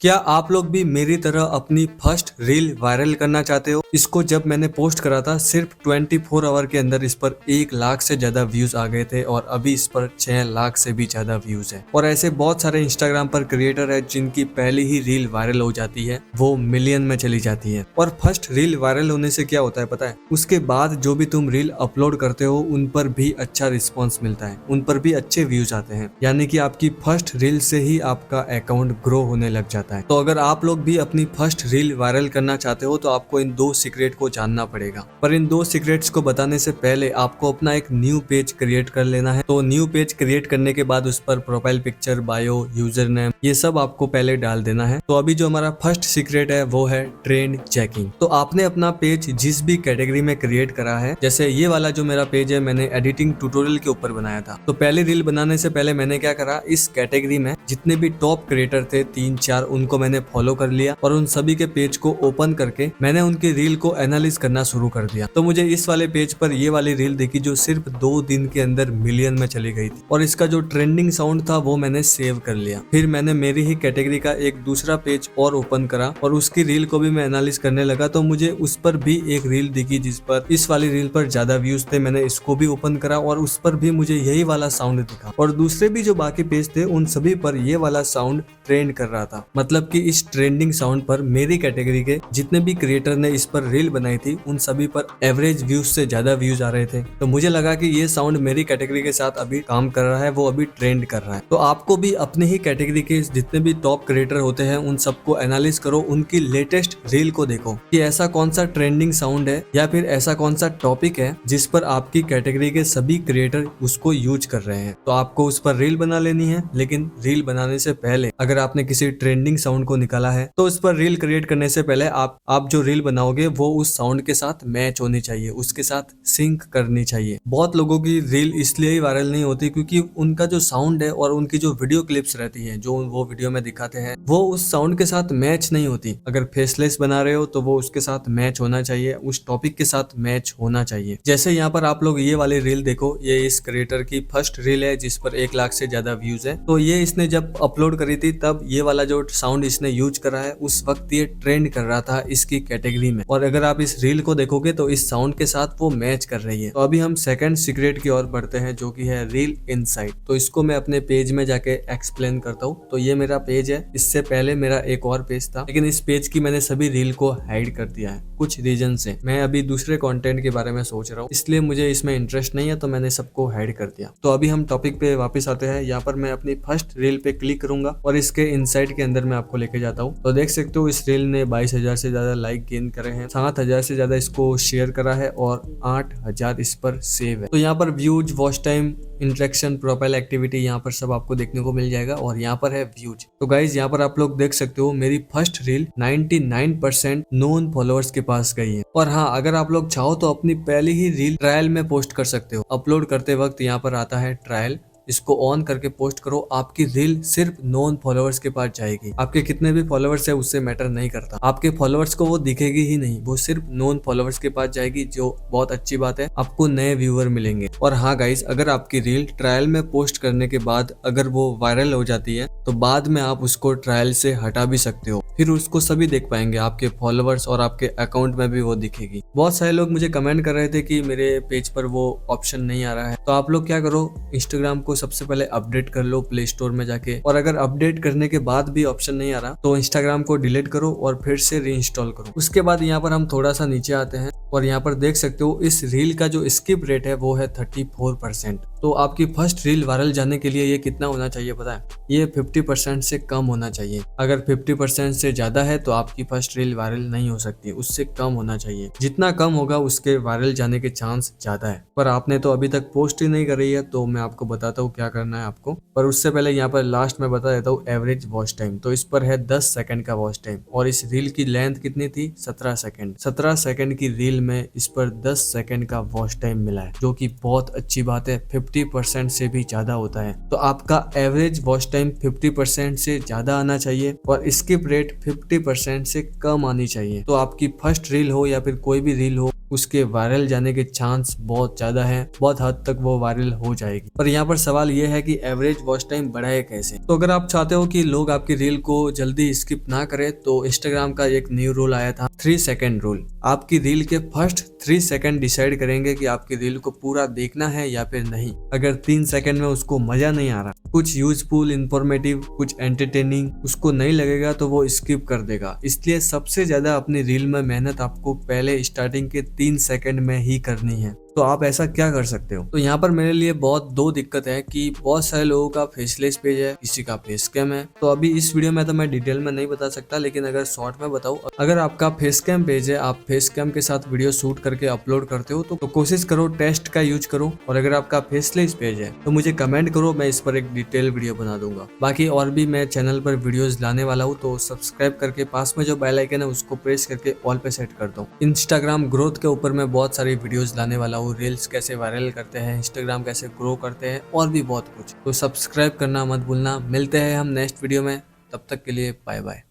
क्या आप लोग भी मेरी तरह अपनी फर्स्ट रील वायरल करना चाहते हो? इसको जब मैंने पोस्ट करा था सिर्फ 24 आवर के अंदर इस पर 1 लाख से ज्यादा व्यूज आ गए थे और अभी इस पर 6 लाख से भी ज्यादा व्यूज है। और ऐसे बहुत सारे इंस्टाग्राम पर क्रिएटर है जिनकी पहली ही रील वायरल हो जाती है, वो मिलियन में चली जाती है। और फर्स्ट रील वायरल होने से क्या होता है पता है? उसके बाद जो भी तुम रील अपलोड करते हो उन पर भी अच्छा रिस्पॉन्स मिलता है, उन पर भी अच्छे व्यूज आते हैं। यानी कि आपकी फर्स्ट रील से ही आपका अकाउंट ग्रो होने लग जाता है। तो अगर आप लोग भी अपनी फर्स्ट रील वायरल करना चाहते हो तो आपको इन 2 सीक्रेट को जानना पड़ेगा। पर इन 2 सीक्रेट्स को बताने से पहले आपको अपना एक न्यू पेज क्रिएट कर लेना है। तो न्यू पेज क्रिएट करने के बाद उस पर profile picture, bio, user name, ये सब आपको पहले डाल देना है। तो अभी जो हमारा फर्स्ट सीक्रेट है वो है ट्रेंड चेकिंग। तो आपने अपना पेज जिस भी कैटेगरी में क्रिएट करा है, जैसे ये वाला जो मेरा पेज है मैंने एडिटिंग ट्यूटोरियल के ऊपर बनाया था। तो पहले रील बनाने से पहले मैंने क्या करा, इस कैटेगरी में जितने भी टॉप क्रिएटर थे 3-4 उनको मैंने फॉलो कर लिया और उन सभी के पेज को ओपन करके मैंने उनकी रील को एनालिस करना शुरू कर दिया। तो मुझे इस वाले पेज पर ये वाली रील देखी जो सिर्फ 2 दिन के अंदर मिलियन में चली गई थी और इसका जो ट्रेंडिंग साउंड था वो मैंने सेव कर लिया। फिर मैंने मेरी ही कैटेगरी का एक दूसरा पेज और ओपन करा और उसकी रील को भी मैं एनालिस करने लगा। तो मुझे उस पर भी एक रील दिखी जिस पर इस वाली रील पर ज्यादा व्यूज थे। मैंने इसको भी ओपन करा और उस पर भी मुझे यही वाला साउंड दिखा और दूसरे भी जो बाकी पेज थे उन सभी पर ये वाला साउंड ट्रेंड कर रहा था। मतलब कि इस ट्रेंडिंग साउंड पर मेरी कैटेगरी के जितने भी क्रिएटर ने इस पर रील बनाई थी उन सभी पर एवरेज व्यूज से ज्यादा व्यूज आ रहे थे। तो मुझे लगा कि ये साउंड मेरी कैटेगरी के साथ अभी काम कर रहा है, वो अभी ट्रेंड कर रहा है। तो आपको भी अपने ही कैटेगरी के जितने भी टॉप क्रिएटर होते हैं उन सबको एनालिस करो, उनकी लेटेस्ट रील को देखो कि ऐसा कौन सा ट्रेंडिंग साउंड है या फिर ऐसा कौन सा टॉपिक है जिस पर आपकी कैटेगरी के सभी क्रिएटर उसको यूज कर रहे हैं। तो आपको उस पर रील बना लेनी है, लेकिन रील बनाने से पहले अगर आपने किसी ट्रेंडिंग साउंड को निकाला है तो उस पर रील क्रिएट करने से पहले आप जो रील बनाओगे वो उस साउंड के साथ मैच होनी चाहिए, उसके साथ सिंक करनी चाहिए। बहुत लोगों की रील इसलिए ही वायरल नहीं होती क्योंकि उनका जो साउंड है और उनकी जो वीडियो क्लिप्स रहती है जो वो वीडियो में दिखाते हैं वो उस साउंड के साथ मैच नहीं होती। अगर फेसलेस बना रहे हो तो वो उसके साथ मैच होना चाहिए, उस टॉपिक के साथ मैच होना चाहिए। जैसे यहाँ पर आप लोग ये वाली रील देखो, ये इस क्रिएटर की फर्स्ट रील है जिस पर 1 लाख से ज्यादा व्यूज है। तो ये इसने जब अपलोड करी थी तब ये वाला जो साउंड इसने यूज करा है उस वक्त ये ट्रेंड कर रहा था इसकी कैटेगरी में। और अगर आप इस रील को देखोगे तो इस साउंड के साथ वो मैच कर रही है। तो अभी हम सेकंड सीक्रेट की ओर बढ़ते हैं जो कि है रील इनसाइट। तो इसको मैं अपने पेज में जाके एक्सप्लेन करता हूँ। तो ये मेरा पेज है, इससे पहले मेरा एक और पेज था लेकिन इस पेज की मैंने सभी रील को हाइड कर दिया है कुछ रीजन से। मैं अभी दूसरे कंटेंट के बारे में सोच रहा हूँ, इसलिए मुझे इसमें इंटरेस्ट नहीं है तो मैंने सबको हाइड कर दिया। तो अभी हम टॉपिक पे वापस आते हैं। यहाँ पर मैं अपनी फर्स्ट रील पे क्लिक करूंगा और इसके इनसाइट के अंदर मैं आपको लेके जाता हूँ। तो देख सकते हो इस रील ने 22,000 से ज्यादा लाइक गेन करे हैं, 7,000 से ज्यादा इसको शेयर करा है और 8,000 इस पर सेव है। तो यहाँ पर views, watch time, interaction, profile activity यहाँ पर सब आपको देखने को मिल जाएगा और यहाँ पर है व्यूज। तो गाइज यहाँ पर आप लोग देख सकते हो मेरी फर्स्ट रील 99% नोन फॉलोअर्स के पास गई है। और हाँ, अगर आप लोग चाहो तो अपनी पहली ही रील ट्रायल में पोस्ट कर सकते हो। अपलोड करते वक्त यहाँ पर आता है ट्रायल, इसको ऑन करके पोस्ट करो, आपकी रील सिर्फ नॉन फॉलोअर्स के पास जाएगी। आपके कितने भी फॉलोअर्स है उससे मैटर नहीं करता, आपके फॉलोअर्स को वो दिखेगी ही नहीं, वो सिर्फ नॉन फॉलोअर्स के पास जाएगी, जो बहुत अच्छी बात है, आपको नए व्यूअर मिलेंगे। और हाँ गाइस, अगर आपकी रील ट्रायल में पोस्ट करने के बाद अगर वो वायरल हो जाती है तो बाद में आप उसको ट्रायल से हटा भी सकते हो, फिर उसको सभी देख पाएंगे, आपके फॉलोअर्स और आपके अकाउंट में भी वो दिखेगी। बहुत सारे लोग मुझे कमेंट कर रहे थे कि मेरे पेज पर वो ऑप्शन नहीं आ रहा है। तो आप लोग क्या करो, इंस्टाग्राम को सबसे पहले अपडेट कर लो प्ले स्टोर में जाके, और अगर अपडेट करने के बाद भी ऑप्शन नहीं आ रहा तो इंस्टाग्राम को डिलीट करो और फिर से रीइंस्टॉल करो। उसके बाद यहाँ पर हम थोड़ा सा नीचे आते हैं और यहाँ पर देख सकते हो इस रील का जो स्किप रेट है वो है 34%। तो आपकी फर्स्ट रील वायरल जाने के लिए ये कितना होना चाहिए पता है? ये 50% से कम होना चाहिए। अगर 50% से ज्यादा है तो आपकी फर्स्ट रील वायरल नहीं हो सकती, उससे कम होना चाहिए। जितना कम होगा उसके वायरल जाने के चांस ज्यादा है। पर आपने तो अभी तक पोस्ट ही नहीं करी है तो मैं आपको बताता हूँ क्या करना है आपको। पर उससे पहले यहाँ पर लास्ट में बता देता हूँ एवरेज वॉच टाइम। तो इस पर है 10 सेकंड का वॉच टाइम और इस रील की लेंथ कितनी थी? 17 सेकंड। 17 सेकंड की रील में इस पर 10 सेकंड का वॉच टाइम मिला है, जो कि बहुत अच्छी बात है। 50% से भी ज्यादा होता है। तो आपका एवरेज वॉच टाइम 50% से ज्यादा आना चाहिए और स्किप रेट 50% से कम आनी चाहिए। तो आपकी फर्स्ट रील हो या फिर कोई भी रील हो, उसके वायरल जाने के चांस बहुत ज्यादा है, बहुत हद तक वो वायरल हो जाएगी। पर यहाँ पर सवाल ये है कि एवरेज वॉच टाइम बढ़ाए कैसे। तो अगर आप चाहते हो कि लोग आपकी रील को जल्दी स्किप ना करें तो इंस्टाग्राम का एक न्यू रूल आया था, 3 सेकंड रूल। आपकी रील के फर्स्ट 3 सेकंड डिसाइड करेंगे कि आपकी रील को पूरा देखना है या फिर नहीं। अगर 3 सेकंड में उसको मजा नहीं आ रहा, कुछ यूजफुल, इंफॉर्मेटिव, कुछ एंटरटेनिंग उसको नहीं लगेगा तो वो स्किप कर देगा। इसलिए सबसे ज्यादा अपनी रील में मेहनत आपको पहले स्टार्टिंग के 3 सेकंड में ही करनी है। तो आप ऐसा क्या कर सकते हो। तो यहाँ पर मेरे लिए बहुत दो दिक्कत है कि बहुत सारे लोगों का फेसलेस पेज है, किसी का फेस कैम है। तो अभी इस वीडियो में तो मैं डिटेल में नहीं बता सकता, लेकिन अगर शॉर्ट में बताऊं, अगर आपका फेस कैम पेज है, आप फेस कैम के साथ वीडियो शूट करके अपलोड करते हो तो कोशिश करो टेस्ट का यूज करो। और अगर आपका फेसलेस पेज है तो मुझे कमेंट करो, मैं इस पर एक डिटेल वीडियो बना दूंगा। बाकी और भी मैं चैनल पर वीडियोस लाने वाला हूँ, तो सब्सक्राइब करके पास में जो बेल आइकन है उसको प्रेस करके ऑल पे सेट कर दो। इंस्टाग्राम ग्रोथ के ऊपर मैं बहुत सारी वीडियोस लाने वाला हूँ, रील्स कैसे वायरल करते हैं, इंस्टाग्राम कैसे ग्रो करते हैं और भी बहुत कुछ। तो सब्सक्राइब करना मत भूलना। मिलते हैं हम नेक्स्ट वीडियो में, तब तक के लिए बाय बाय।